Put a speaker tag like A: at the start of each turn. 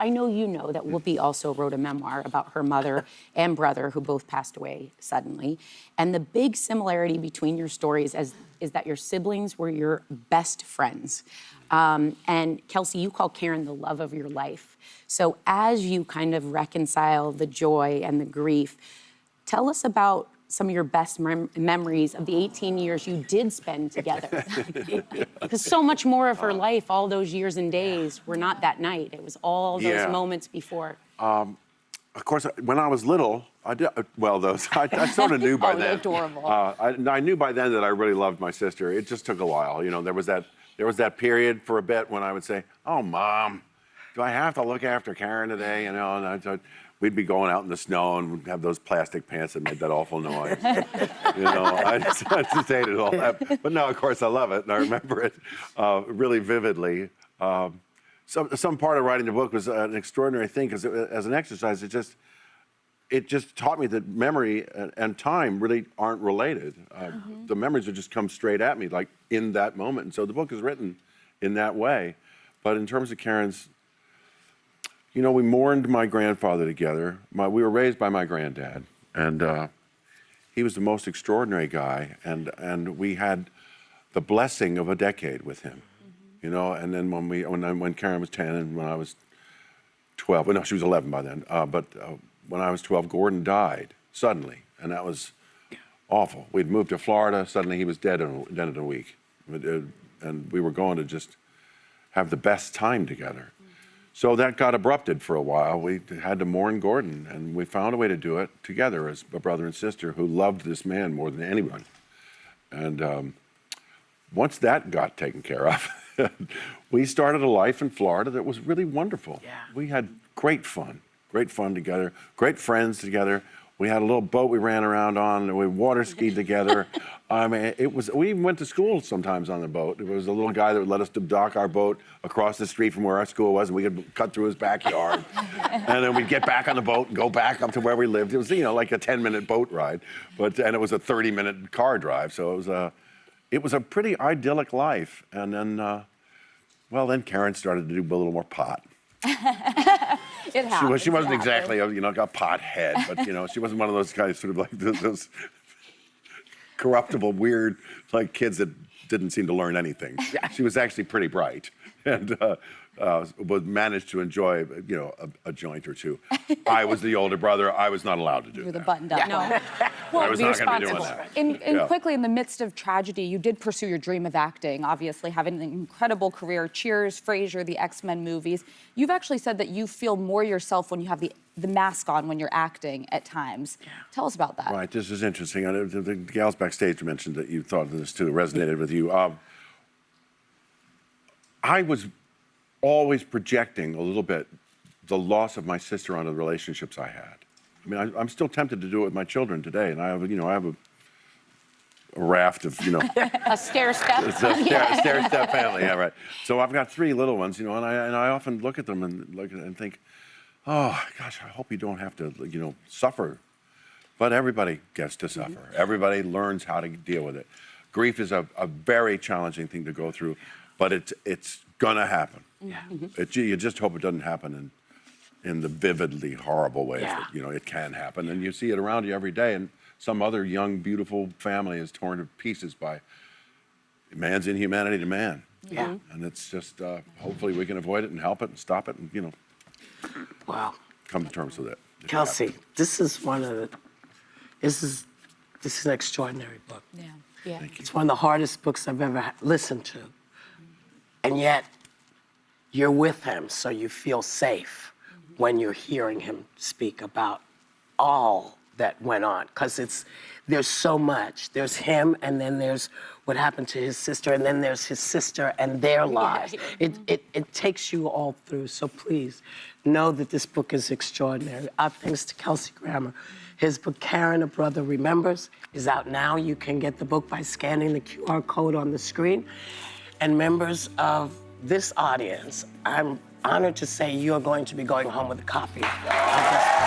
A: I know you know that Whoopi also wrote a memoir about her mother and brother who both passed away suddenly. And the big similarity between your stories is that your siblings were your best friends. And Kelsey, you call Karen the love of your life. So as you kind of reconcile the joy and the grief, tell us about some of your best memories of the 18 years you did spend together. Because so much more of her life, all those years and days, were not that night. It was all those moments before.
B: Of course, when I was little, I sort of knew by then.
A: Adorable.
B: I knew by then that I really loved my sister. It just took a while. You know, there was that period for a bit when I would say, "Oh, Mom, do I have to look after Karen today?" You know, and we'd be going out in the snow and we'd have those plastic pants that made that awful noise. You know, I just hated all that. But now, of course, I love it and I remember it really vividly. Some part of writing the book was an extraordinary thing because as an exercise, it just taught me that memory and time really aren't related. The memories would just come straight at me, like in that moment. And so the book is written in that way. But in terms of Karen's, you know, we mourned my grandfather together. We were raised by my granddad, and he was the most extraordinary guy. And we had the blessing of a decade with him, you know. And then when Karen was 10 and when I was 12, well, no, she was 11 by then. But when I was 12, Gordon died suddenly, and that was awful. We'd moved to Florida. Suddenly, he was dead in a week, and we were going to just have the best time together. So that got abrupted for a while. We had to mourn Gordon, and we found a way to do it together as a brother and sister who loved this man more than anyone. And once that got taken care of, we started a life in Florida that was really wonderful.
C: Yeah.
B: We had great fun together, great friends together. We had a little boat we ran around on, and we water skied together. I mean, we even went to school sometimes on the boat. There was a little guy that would let us dock our boat across the street from where our school was, and we could cut through his backyard. And then we'd get back on the boat and go back up to where we lived. It was, you know, like a 10-minute boat ride, and it was a 30-minute car drive. So it was a pretty idyllic life. And then, then Karen started to do a little more pot.
A: It happened.
B: She wasn't exactly a pot head, but she wasn't one of those guys sort of like those corruptible, weird like kids that didn't seem to learn anything. She was actually pretty bright and managed to enjoy a joint or two. I was the older brother. I was not allowed to do that.
A: With a buttoned up. No.
B: Well, I was not going to be doing that.
D: And quickly, in the midst of tragedy, you did pursue your dream of acting, obviously having an incredible career. Cheers, Frasier, the X-Men movies. You've actually said that you feel more yourself when you have the mask on when you're acting at times. Yeah. Tell us about that.
B: Right, this is interesting. The gals backstage mentioned that you thought this too, resonated with you. I was always projecting a little bit the loss of my sister onto the relationships I had. I mean, I'm still tempted to do it with my children today, and I have a raft of,
A: a stair-step.
B: It's a stair-step family, yeah, right. So I've got 3 little ones, and I often look at them and think, oh gosh, I hope you don't have to, suffer. But everybody gets to suffer. Everybody learns how to deal with it. Grief is a very challenging thing to go through, but it's gonna happen.
C: Yeah.
B: You just hope it doesn't happen in the vividly horrible ways that it can happen, and you see it around you every day. And some other young, beautiful family is torn to pieces by man's inhumanity to man.
C: Yeah.
B: And it's just hopefully we can avoid it and help it and stop it and
C: Wow.
B: come to terms with it.
C: Kelsey, this is an extraordinary book.
A: Yeah.
C: It's one of the hardest books I've ever listened to. And yet, you're with him, so you feel safe when you're hearing him speak about all that went on. Because there's so much. There's him, and then there's what happened to his sister, and then there's his sister and their lives. It takes you all through. So please, know that this book is extraordinary. Our thanks to Kelsey Grammer. His book, Karen, A Brother Remembers, is out now. You can get the book by scanning the QR code on the screen. And members of this audience, I'm honored to say you're going to be going home with a copy of this book.